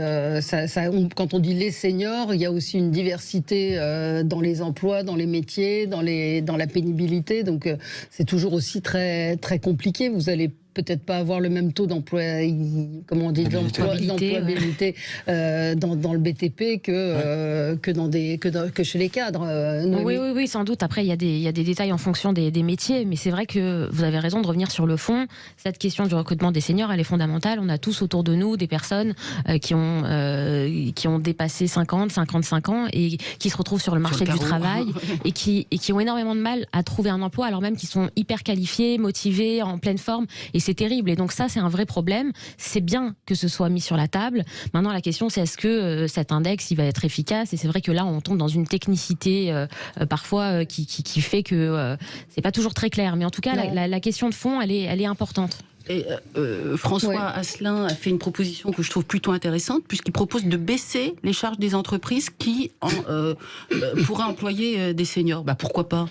quand on dit les seniors, il y a aussi une diversité dans les emplois, dans les métiers, dans la pénibilité. Donc c'est toujours aussi très, très compliqué. Vous allez peut-être pas avoir le même taux d'employabilité dans le BTP que chez les cadres. Oui, sans doute. Après, il y a des détails en fonction des métiers, mais c'est vrai que vous avez raison de revenir sur le fond. Cette question du recrutement des seniors, elle est fondamentale. On a tous autour de nous des personnes qui ont dépassé 50, 55 ans et qui se retrouvent sur le marché du travail et qui ont énormément de mal à trouver un emploi, alors même qu'ils sont hyper qualifiés, motivés, en pleine forme. Et c'est terrible. Et donc ça, c'est un vrai problème. C'est bien que ce soit mis sur la table. Maintenant, la question, c'est est-ce que cet index, il va être efficace? Et c'est vrai que là, on tombe dans une technicité parfois qui fait que c'est pas toujours très clair. Mais en tout cas, la question de fond, elle est importante. Et François Asselin a fait une proposition que je trouve plutôt intéressante, puisqu'il propose de baisser les charges des entreprises qui pourraient employer des seniors. Pourquoi pas?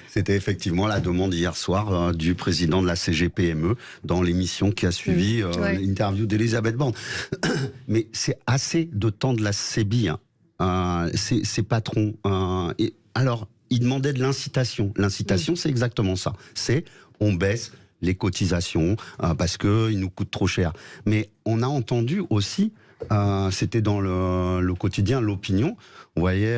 C'était effectivement la demande hier soir du président de la CGPME dans l'émission qui a suivi l'interview d'Elisabeth Borne. Mais c'est assez de temps de la CEBI, ces patrons. Alors, ils demandaient de l'incitation. L'incitation, c'est exactement ça. C'est on baisse les cotisations parce qu'ils nous coûtent trop cher. Mais on a entendu aussi, c'était dans le quotidien L'Opinion, on voyait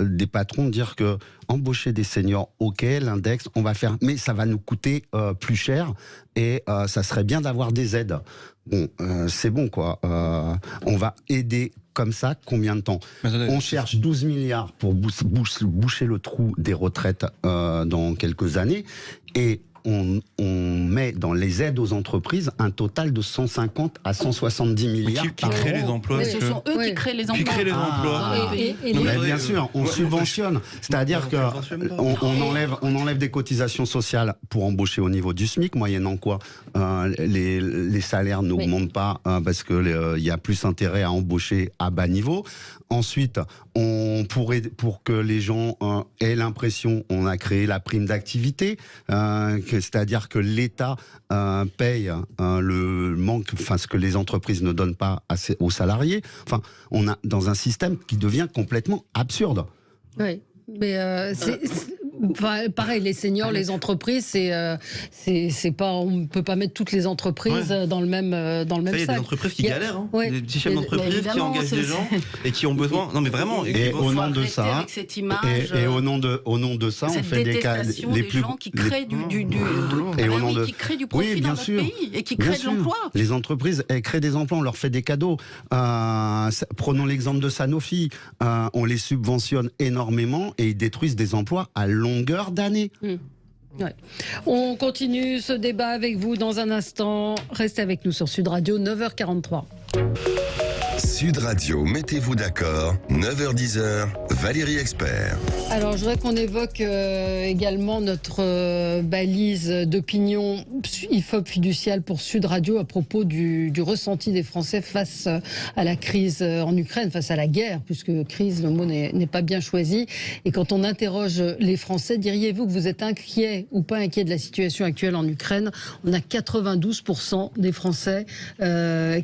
des patrons dire que embaucher des seniors, ok, l'index, on va faire, mais ça va nous coûter plus cher et ça serait bien d'avoir des aides. Bon, c'est bon quoi. On va aider comme ça combien de temps? On cherche 12 milliards pour boucher le trou des retraites dans quelques années et on met dans les aides aux entreprises un total de 150 à 170 milliards qui créent les emplois. Ce sont eux qui créent les emplois. Qui créent les emplois. Bien sûr, on subventionne. C'est-à-dire qu'on enlève des cotisations sociales pour embaucher au niveau du SMIC, moyennant quoi les salaires n'augmentent pas parce qu'il y a plus intérêt à embaucher à bas niveau. Ensuite, pour que les gens aient l'impression, on a créé la prime d'activité, c'est-à-dire que l'État paye le manque, ce que les entreprises ne donnent pas aux salariés. Enfin, on a dans un système qui devient complètement absurde. Oui, mais Enfin, pareil, les seniors, les entreprises, c'est pas, on ne peut pas mettre toutes les entreprises dans le même sac. Il y a des entreprises qui galèrent, hein. Des petits chefs d'entreprise qui engagent des gens et qui ont besoin. Non, mais vraiment. Et au nom de ça, et au nom de ça, on fait des cas les plus gens qui créent qui créent du profit dans notre pays et qui créent de l'emploi. Les entreprises, elles créent des emplois, on leur fait des cadeaux. Prenons l'exemple de Sanofi, on les subventionne énormément et ils détruisent des emplois à longueur d'année. Ouais. On continue ce débat avec vous dans un instant. Restez avec nous sur Sud Radio, 9h43. Sud Radio, mettez-vous d'accord, 9h-10h, Valérie Expert. Alors, je voudrais qu'on évoque également notre balise d'opinion IFOP fiduciale pour Sud Radio à propos du ressenti des Français face à la crise en Ukraine, face à la guerre, puisque crise, le mot n'est pas bien choisi. Et quand on interroge les Français, diriez-vous que vous êtes inquiet ou pas inquiet de la situation actuelle en Ukraine? On a 92% des Français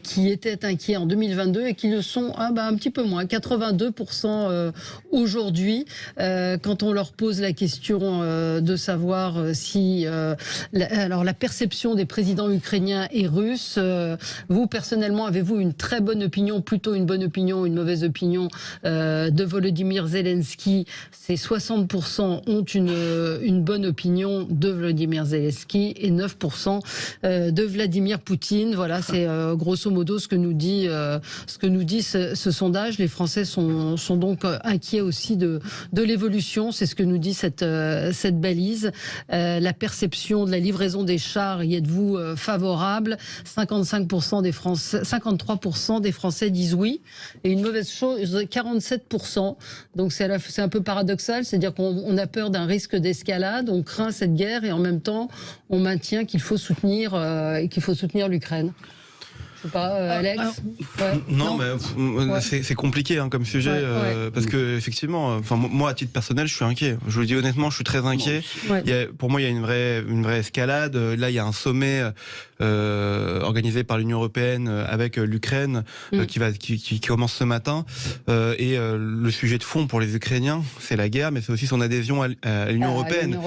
qui étaient inquiets en 2022 et qui le sont un petit peu moins, 82% aujourd'hui. Quand on leur pose la question de savoir si la perception des présidents ukrainiens et russes, vous personnellement avez-vous une très bonne opinion, plutôt une bonne opinion ou une mauvaise opinion de Volodymyr Zelensky? C'est 60% ont une bonne opinion de Volodymyr Zelensky et 9% de Vladimir Poutine. Voilà, c'est grosso modo ce que nous dit ce sondage. Les Français sont donc inquiets aussi de l'évolution. C'est ce que nous dit cette balise. La perception de la livraison des chars, y êtes-vous favorable? 53% des Français disent oui. Et une mauvaise chose, 47%. Donc c'est un peu paradoxal, c'est-à-dire qu'on a peur d'un risque d'escalade, on craint cette guerre et en même temps on maintient qu'il faut soutenir l'Ukraine. Je sais pas, Alex. Non, mais c'est compliqué comme sujet parce que effectivement, moi à titre personnel, je suis inquiet. Je vous le dis honnêtement, je suis très inquiet. Pour moi, il y a une vraie escalade. Là, il y a un sommet organisé par l'Union européenne avec l'Ukraine qui commence ce matin. Et le sujet de fond pour les Ukrainiens, c'est la guerre, mais c'est aussi son adhésion à l'Union européenne.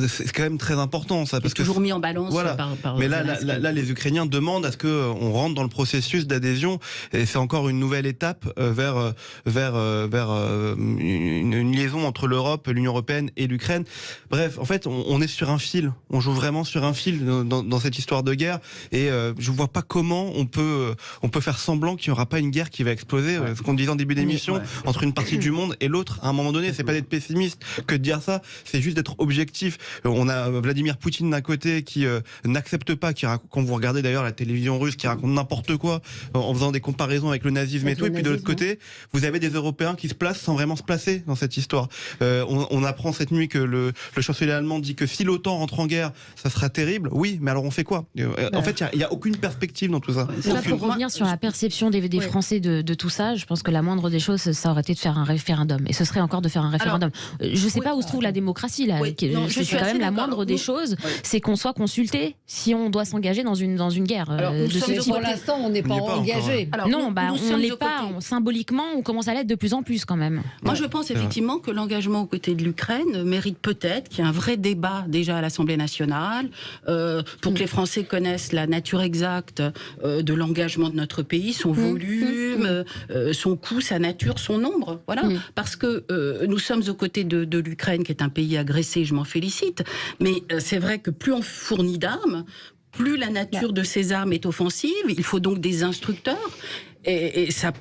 C'est quand même très important ça, parce que toujours mis en balance. Voilà. Mais là, les Ukrainiens demandent à ce que on rentre dans le processus d'adhésion, et c'est encore une nouvelle étape vers une liaison entre l'Europe, l'Union européenne et l'Ukraine. Bref, en fait, on est sur un fil. On joue vraiment sur un fil dans cette histoire de guerre, et je vois pas comment on peut faire semblant qu'il n'y aura pas une guerre qui va exploser. Ce qu'on disait en début d'émission, entre une partie du monde et l'autre. À un moment donné, c'est pas d'être pessimiste que de dire ça, c'est juste d'être objectif. On a Vladimir Poutine d'un côté qui n'accepte pas, quand vous regardez d'ailleurs la télévision russe, qui raconte n'importe quoi en faisant des comparaisons avec le nazisme et tout, et puis de l'autre côté, vous avez des Européens qui se placent sans vraiment se placer dans cette histoire. On apprend cette nuit que le chancelier allemand dit que si l'OTAN rentre en guerre, ça sera terrible. Oui, mais alors on fait quoi? En fait, il n'y a aucune perspective dans tout ça. Pour revenir sur la perception des Français de tout ça, je pense que la moindre des choses, ça aurait été de faire un référendum. Et ce serait encore de faire un référendum. Je ne sais pas où se trouve la démocratie, là. C'est quand même la moindre des choses, c'est qu'on soit consulté si on doit s'engager dans une guerre. Pour l'instant, on n'est pas engagé. Non, on l'est pas. Symboliquement, on commence à l'être de plus en plus quand même. Moi, je pense effectivement que l'engagement aux côtés de l'Ukraine mérite peut-être qu'il y ait un vrai débat déjà à l'Assemblée nationale pour que les Français connaissent la nature exacte de l'engagement de notre pays, son volume, son coût, sa nature, son nombre. Voilà. Parce que nous sommes aux côtés de l'Ukraine, qui est un pays agressé, je m'en félicite. Mais c'est vrai que plus on fournit d'armes, plus la nature de ces armes est offensive, il faut donc des instructeurs. Et ça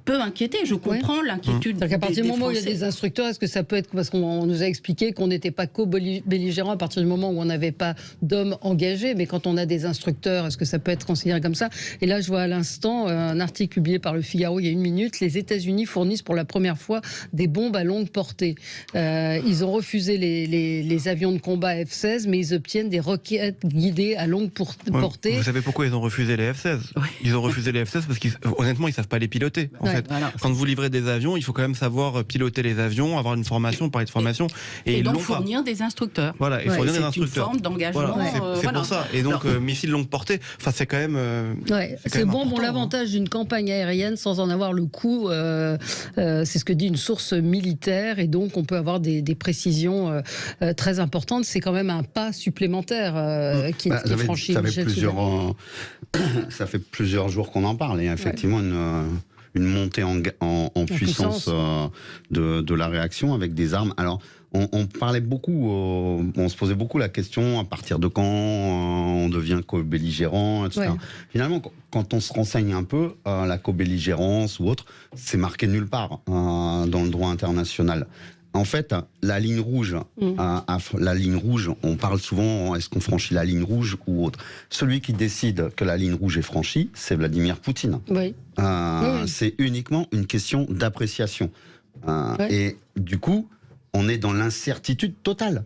peut inquiéter, je comprends l'inquiétude. C'est-à-dire qu'à partir du moment où il y a des instructeurs, est-ce que ça peut être, parce qu'on nous a expliqué qu'on n'était pas co-belligérants à partir du moment où on n'avait pas d'hommes engagés, mais quand on a des instructeurs, est-ce que ça peut être considéré comme ça? Et là, je vois à l'instant un article publié par le Figaro il y a 1 minute, les États-Unis fournissent pour la première fois des bombes à longue portée. Ils ont refusé les avions de combat F-16, mais ils obtiennent des roquettes guidées à longue portée. Vous savez pourquoi ils ont refusé les F-16? Ils ont refusé les F-16 parce honnêtement, ils savent pas les piloter. En fait, voilà. Quand vous livrez des avions, il faut quand même savoir piloter les avions, avoir une formation, parler de formation, et donc fournir des instructeurs. Voilà, et fournir des instructeurs. C'est une forme d'engagement. Voilà, c'est pour ça. Et donc, missiles longue portée, enfin, c'est quand même. C'est bon, l'avantage d'une campagne aérienne sans en avoir le coût, c'est ce que dit une source militaire, et donc on peut avoir des précisions très importantes. C'est quand même un pas supplémentaire qui est franchi. Ça fait plusieurs jours qu'on en parle, et effectivement une montée en puissance de la réaction avec des armes. Alors, on parlait beaucoup, on se posait beaucoup la question à partir de quand on devient co-belligérant, etc. Ouais. Finalement, quand on se renseigne un peu, la co-belligérance ou autre, c'est marqué nulle part dans le droit international. En fait, la ligne rouge, on parle souvent, est-ce qu'on franchit la ligne rouge ou autre? Celui qui décide que la ligne rouge est franchie, c'est Vladimir Poutine. Oui. C'est uniquement une question d'appréciation. Et du coup, on est dans l'incertitude totale.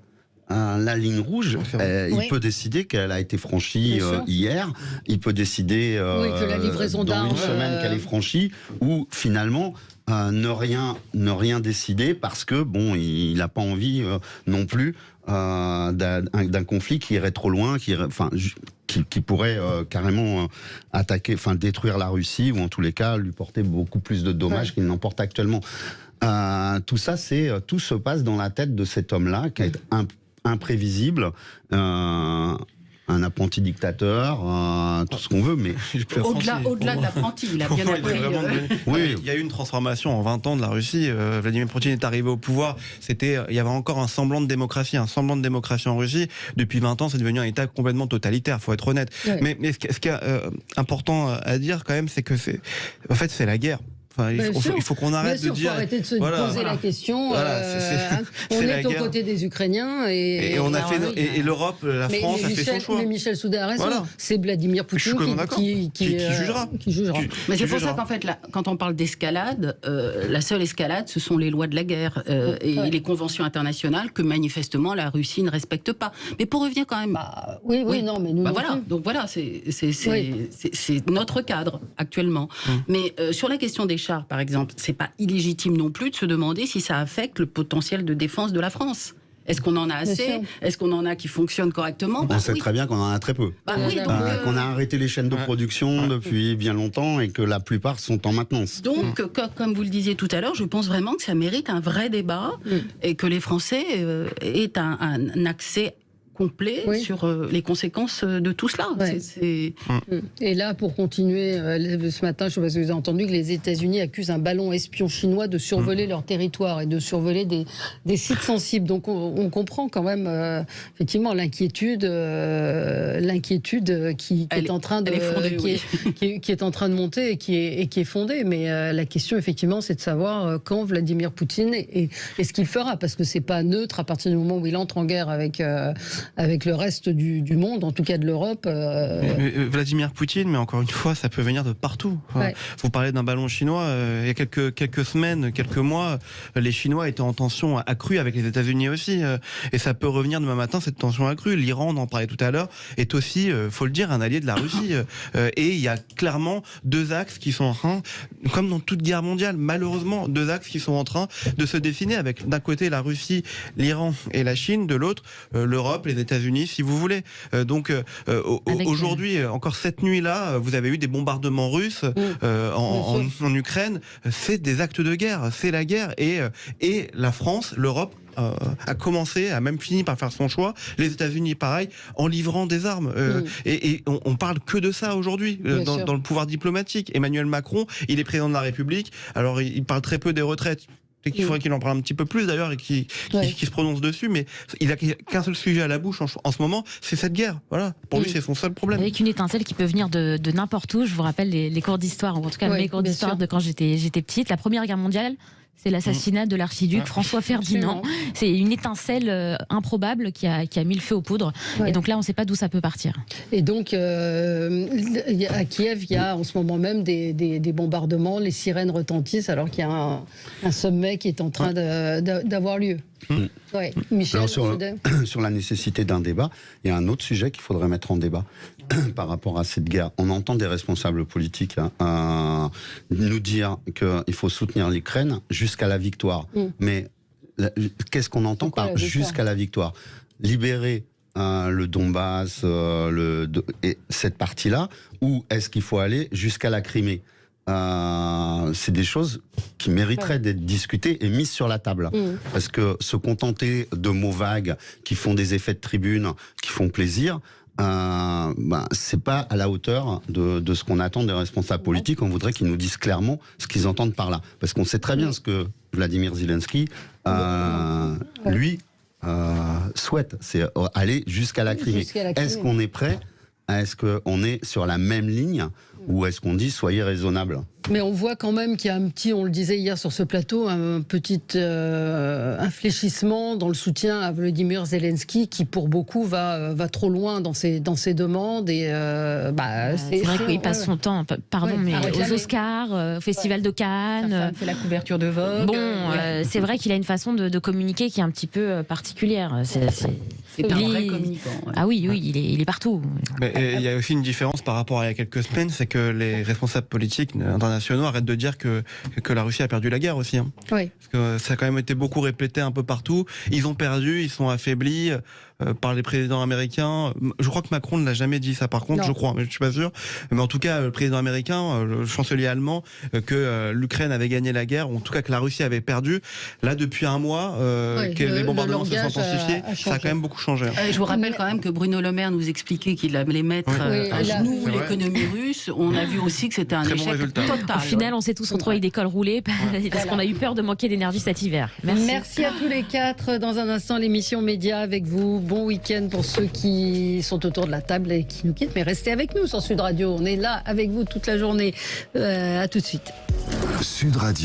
La ligne rouge, il peut décider qu'elle a été franchie hier, il peut décider que la livraison dans une semaine qu'elle est franchie, ou finalement ne rien décider parce que il n'a pas envie non plus d'un conflit qui irait trop loin, qui pourrait carrément attaquer, détruire la Russie, ou en tous les cas lui porter beaucoup plus de dommages qu'il n'en porte actuellement. Tout ça, tout se passe dans la tête de cet homme-là, qui est imprévisible, un apprenti dictateur, tout ce qu'on veut, mais au-delà de l'apprenti, il a bien appris. Il y a eu une transformation en 20 ans de la Russie. Vladimir Poutine est arrivé au pouvoir. Il y avait encore un semblant de démocratie en Russie. Depuis 20 ans, c'est devenu un État complètement totalitaire. Faut être honnête. Ouais. Mais ce qui est important à dire quand même, c'est que c'est la guerre. Enfin, il faut qu'on arrête de dire. Il faut arrêter de se poser la question. On est aux côtés des Ukrainiens et on a fait et l'Europe, la France a fait son choix. Mais Michel Soudet a raison. C'est Vladimir Poutine qui jugera. Mais c'est pour ça qu'en fait, quand on parle d'escalade, la seule escalade, ce sont les lois de la guerre et les conventions internationales que manifestement la Russie ne respecte pas. Mais pour revenir quand même. Non, mais nous. Donc voilà, c'est notre cadre actuellement. Mais sur la question des chars, par exemple, c'est pas illégitime non plus de se demander si ça affecte le potentiel de défense de la France. Est-ce qu'on en a assez? Est-ce qu'on en a qui fonctionnent correctement? On sait très bien qu'on en a très peu. Qu'on a arrêté les chaînes de production depuis bien longtemps et que la plupart sont en maintenance. Donc, comme vous le disiez tout à l'heure, je pense vraiment que ça mérite un vrai débat et que les Français aient un accès complet sur les conséquences de tout cela. Et là, pour continuer, ce matin, je ne sais pas si vous avez entendu que les États-Unis accusent un ballon espion chinois de survoler leur territoire et de survoler des sites sensibles. Donc on comprend quand même effectivement l'inquiétude qui est en train de monter et qui est fondée. Mais la question effectivement, c'est de savoir quand Vladimir Poutine et ce qu'il fera, parce que c'est pas neutre à partir du moment où il entre en guerre avec le reste du monde, en tout cas de l'Europe. Vladimir Poutine, mais encore une fois, ça peut venir de partout. Vous parlez d'un ballon chinois, il y a quelques semaines, quelques mois, les Chinois étaient en tension accrue avec les États-Unis aussi, et ça peut revenir demain matin, cette tension accrue. L'Iran, on en parlait tout à l'heure, est aussi, faut le dire, un allié de la Russie. Et il y a clairement deux axes qui sont en train, comme dans toute guerre mondiale, malheureusement, deux axes qui sont en train de se dessiner, avec d'un côté la Russie, l'Iran et la Chine, de l'autre l'Europe, les États-Unis, si vous voulez. Donc aujourd'hui, encore cette nuit-là, vous avez eu des bombardements russes en Ukraine. C'est des actes de guerre, c'est la guerre. Et la France, l'Europe a commencé, a même fini par faire son choix. Les États-Unis, pareil, en livrant des armes. Et on parle que de ça aujourd'hui, dans le pouvoir diplomatique. Emmanuel Macron, il est président de la République. Alors, il parle très peu des retraites. Qu'il faudrait qu'il en parle un petit peu plus d'ailleurs et qu'il se prononce dessus, mais il a qu'un seul sujet à la bouche en ce moment, c'est cette guerre. Voilà, pour lui c'est son seul problème. Avec une étincelle qui peut venir de n'importe où. Je vous rappelle les cours d'histoire, ou en tout cas mes cours d'histoire de quand j'étais petite. La Première Guerre mondiale, c'est l'assassinat de l'archiduc François Ferdinand. C'est une étincelle improbable qui a mis le feu aux poudres. Et donc là, on ne sait pas d'où ça peut partir. Et donc, à Kiev, il y a en ce moment même des bombardements. Les sirènes retentissent alors qu'il y a un sommet qui est en train d'avoir lieu. Ouais. Michel, alors, sur la nécessité d'un débat, il y a un autre sujet qu'il faudrait mettre en débat par rapport à cette guerre. On entend des responsables politiques nous dire qu'il faut soutenir l'Ukraine jusqu'à la victoire. Mais qu'est-ce qu'on entend par jusqu'à la victoire? Libérer le Donbass, et cette partie-là, ou est-ce qu'il faut aller jusqu'à la Crimée? C'est des choses qui mériteraient d'être discutées et mises sur la table. Parce que se contenter de mots vagues qui font des effets de tribune, qui font plaisir, c'est pas à la hauteur de ce qu'on attend des responsables politiques. On voudrait qu'ils nous disent clairement ce qu'ils entendent par là. Parce qu'on sait très bien ce que Vladimir Zelensky, lui, souhaite, c'est aller jusqu'à la Crimée. Est-ce qu'on est prêt? Est-ce qu'on est sur la même ligne? Ou est-ce qu'on dit soyez raisonnable? Mais on voit quand même qu'il y a un petit, on le disait hier sur ce plateau, un petit infléchissement dans le soutien à Volodymyr Zelensky qui pour beaucoup va trop loin dans ses demandes. Et, c'est vrai qu'il passe son temps, aux Oscars, au Festival de Cannes. Sa femme fait la couverture de Vogue. C'est vrai qu'il a une façon de communiquer qui est un petit peu particulière. C'est un vrai communicant. Ouais. Ah oui, il est partout. Mais il y a aussi une différence par rapport à il y a quelques semaines, c'est que les responsables politiques internationaux arrêtent de dire que la Russie a perdu la guerre aussi. Oui. Parce que ça a quand même été beaucoup répété un peu partout. Ils ont perdu, ils sont affaiblis par les présidents américains. Je crois que Macron ne l'a jamais dit ça par contre, je crois, mais je suis pas sûr. Mais en tout cas, le président américain, le chancelier allemand, que l'Ukraine avait gagné la guerre, ou en tout cas que la Russie avait perdu. Là, depuis un mois, que les bombardements se sont intensifiés, ça a quand même beaucoup changé. Je vous rappelle quand même que Bruno Le Maire nous expliquait qu'il allait mettre à genoux l'économie russe. On a vu aussi que c'était un échec total. Au final, on s'est tous retrouvés avec des cols roulés parce qu'on a eu peur de manquer d'énergie cet hiver. Merci à tous les quatre. Dans un instant, l'émission Média avec vous. Bon week-end pour ceux qui sont autour de la table et qui nous quittent. Mais restez avec nous sur Sud Radio. On est là avec vous toute la journée. À tout de suite. Sud Radio.